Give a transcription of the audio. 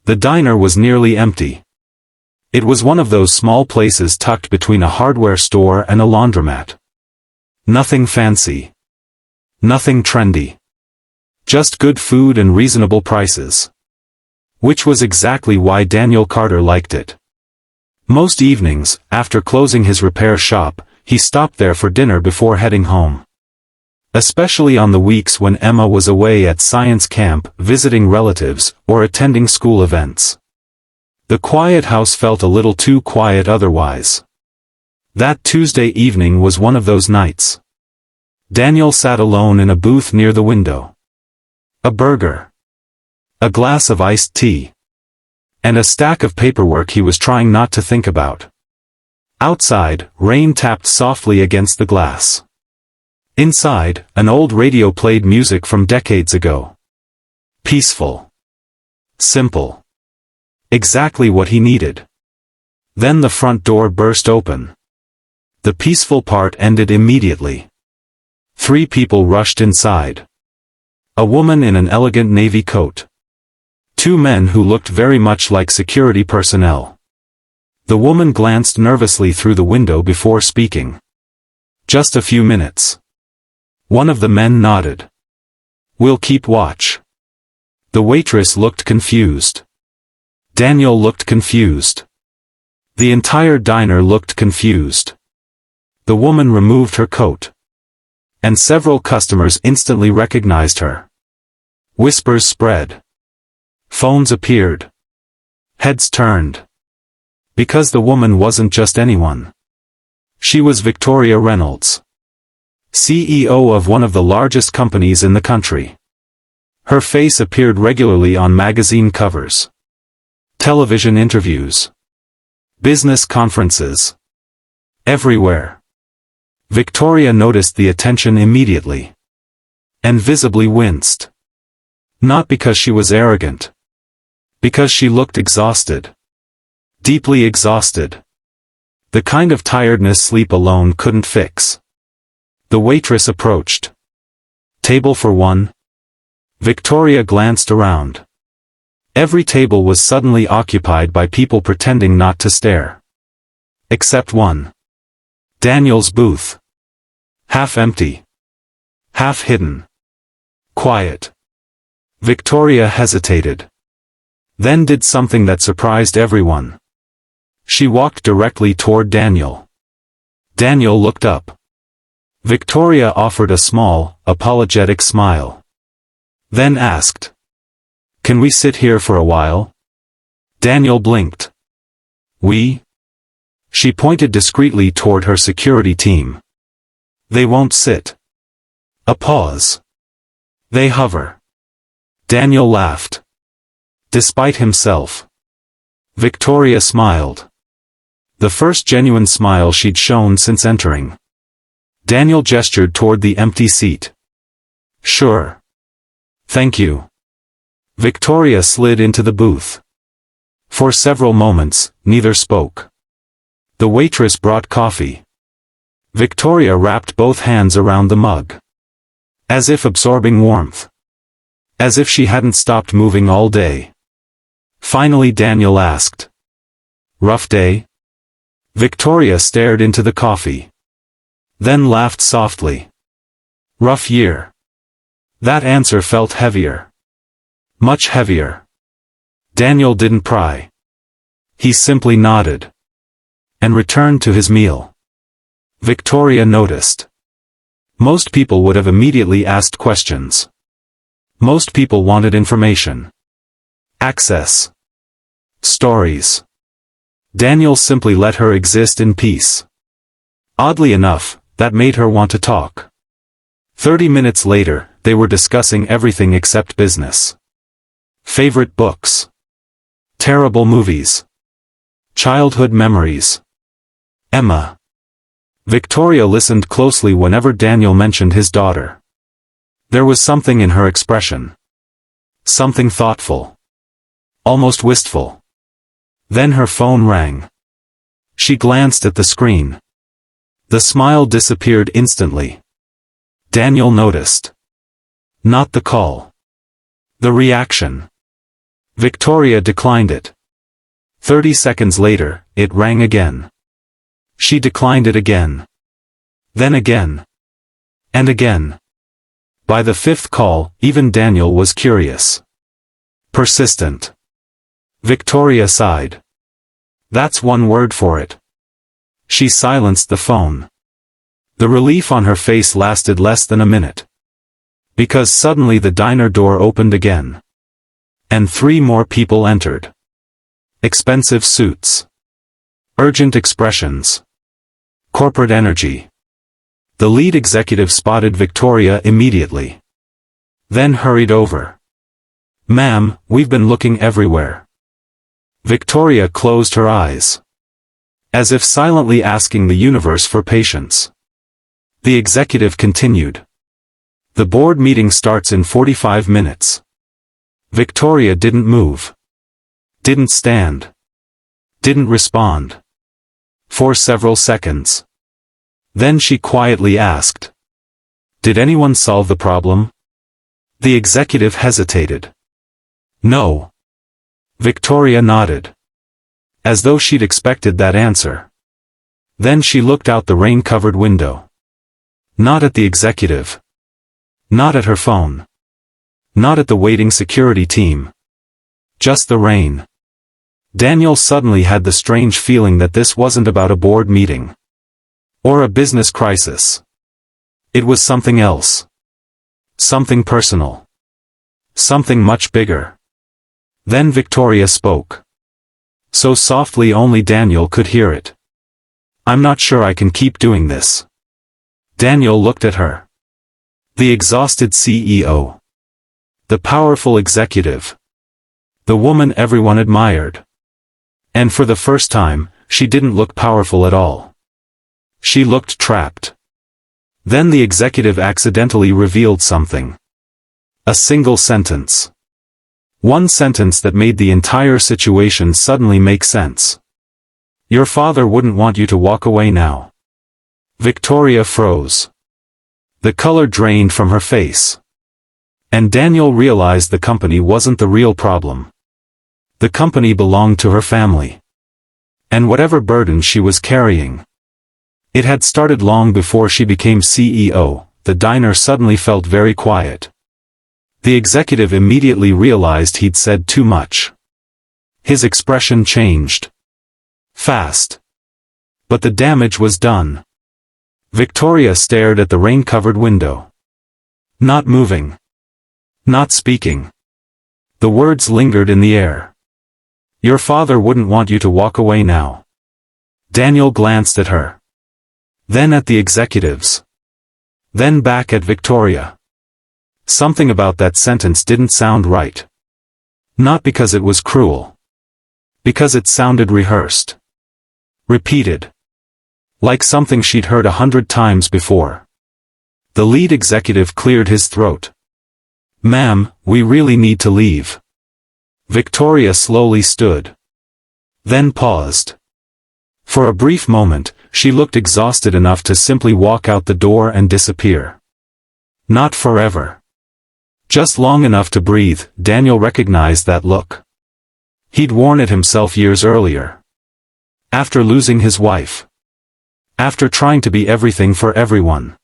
The diner was nearly empty. It was one of those small places tucked between a hardware store and a laundromat. Nothing fancy. Nothing trendy. Just good food and reasonable prices. Which was exactly why Daniel Carter liked it. Most evenings, after closing his repair shop, he stopped there for dinner before heading home. Especially on the weeks when Emma was away at science camp, visiting relatives, or attending school events. The quiet house felt a little too quiet otherwise. That Tuesday evening was one of those nights. Daniel sat alone in a booth near the window. A burger. A glass of iced tea. And a stack of paperwork he was trying not to think about. Outside, rain tapped softly against the glass. Inside, an old radio played music from decades ago. Peaceful. Simple. Exactly what he needed. Then the front door burst open. The peaceful part ended immediately. 3 people rushed inside. A woman in an elegant navy coat. 2 men who looked very much like security personnel. The woman glanced nervously through the window before speaking. Just a few minutes. One of the men nodded. We'll keep watch. The waitress looked confused. Daniel looked confused. The entire diner looked confused. The woman removed her coat. And several customers instantly recognized her. Whispers spread. Phones appeared. Heads turned. Because the woman wasn't just anyone. She was Victoria Reynolds, CEO of one of the largest companies in the country. Her face appeared regularly on magazine covers. Television interviews. Business conferences. Everywhere. Victoria noticed the attention immediately. And visibly winced. Not because she was arrogant. Because she looked exhausted. Deeply exhausted. The kind of tiredness sleep alone couldn't fix. The waitress approached. Table for 1? Victoria glanced around. Every table was suddenly occupied by people pretending not to stare. Except one. Daniel's booth. Half empty. Half hidden. Quiet. Victoria hesitated. Then did something that surprised everyone. She walked directly toward Daniel. Daniel looked up. Victoria offered a small, apologetic smile. Then asked. Can we sit here for a while? Daniel blinked. We? She pointed discreetly toward her security team. They won't sit. A pause. They hover. Daniel laughed. Despite himself. Victoria smiled. The first genuine smile she'd shown since entering. Daniel gestured toward the empty seat. Sure. Thank you. Victoria slid into the booth. For several moments, neither spoke. The waitress brought coffee. Victoria wrapped both hands around the mug. As if absorbing warmth. As if she hadn't stopped moving all day. Finally Daniel asked. Rough day? Victoria stared into the coffee. Then laughed softly. Rough year. That answer felt heavier. Much heavier. Daniel didn't pry. He simply nodded. And returned to his meal. Victoria noticed. Most people would have immediately asked questions. Most people wanted information. Access. Stories. Daniel simply let her exist in peace. Oddly enough, that made her want to talk. 30 minutes later, they were discussing everything except business. Favorite books. Terrible movies. Childhood memories. Emma. Victoria listened closely whenever Daniel mentioned his daughter. There was something in her expression. Something thoughtful. Almost wistful. Then her phone rang. She glanced at the screen. The smile disappeared instantly. Daniel noticed. Not the call. The reaction. Victoria declined it. 30 seconds later, it rang again. She declined it again. Then again. And again. By the fifth call, even Daniel was curious. Persistent. Victoria sighed. That's one word for it. She silenced the phone. The relief on her face lasted less than a minute. Because suddenly the diner door opened again. And 3 more people entered. Expensive suits. Urgent expressions. Corporate energy. The lead executive spotted Victoria immediately. Then hurried over. "Ma'am, we've been looking everywhere." Victoria closed her eyes. As if silently asking the universe for patience. The executive continued. "The board meeting starts in 45 minutes. Victoria didn't move. Didn't stand. Didn't respond. For several seconds. Then she quietly asked. "Did anyone solve the problem?" The executive hesitated. "No." Victoria nodded. As though she'd expected that answer. Then she looked out the rain-covered window. Not at the executive. Not at her phone. Not at the waiting security team. Just the rain. Daniel suddenly had the strange feeling that this wasn't about a board meeting. Or a business crisis. It was something else. Something personal. Something much bigger. Then Victoria spoke. So softly only Daniel could hear it. "I'm not sure I can keep doing this." Daniel looked at her. The exhausted CEO. The powerful executive. The woman everyone admired. And for the first time, she didn't look powerful at all. She looked trapped. Then the executive accidentally revealed something. A single sentence. One sentence that made the entire situation suddenly make sense. "Your father wouldn't want you to walk away now." Victoria froze. The color drained from her face. And Daniel realized the company wasn't the real problem. The company belonged to her family. And whatever burden she was carrying. It had started long before she became CEO. The diner suddenly felt very quiet. The executive immediately realized he'd said too much. His expression changed. Fast. But the damage was done. Victoria stared at the rain-covered window. Not moving. Not speaking. The words lingered in the air. "Your father wouldn't want you to walk away now." Daniel glanced at her. Then at the executives. Then back at Victoria. Something about that sentence didn't sound right. Not because it was cruel. Because it sounded rehearsed. Repeated. Like something she'd heard 100 times before. The lead executive cleared his throat. "Ma'am, we really need to leave." Victoria slowly stood. Then paused. For a brief moment, she looked exhausted enough to simply walk out the door and disappear. Not forever. Just long enough to breathe. Daniel recognized that look. He'd worn it himself years earlier. After losing his wife. After trying to be everything for everyone.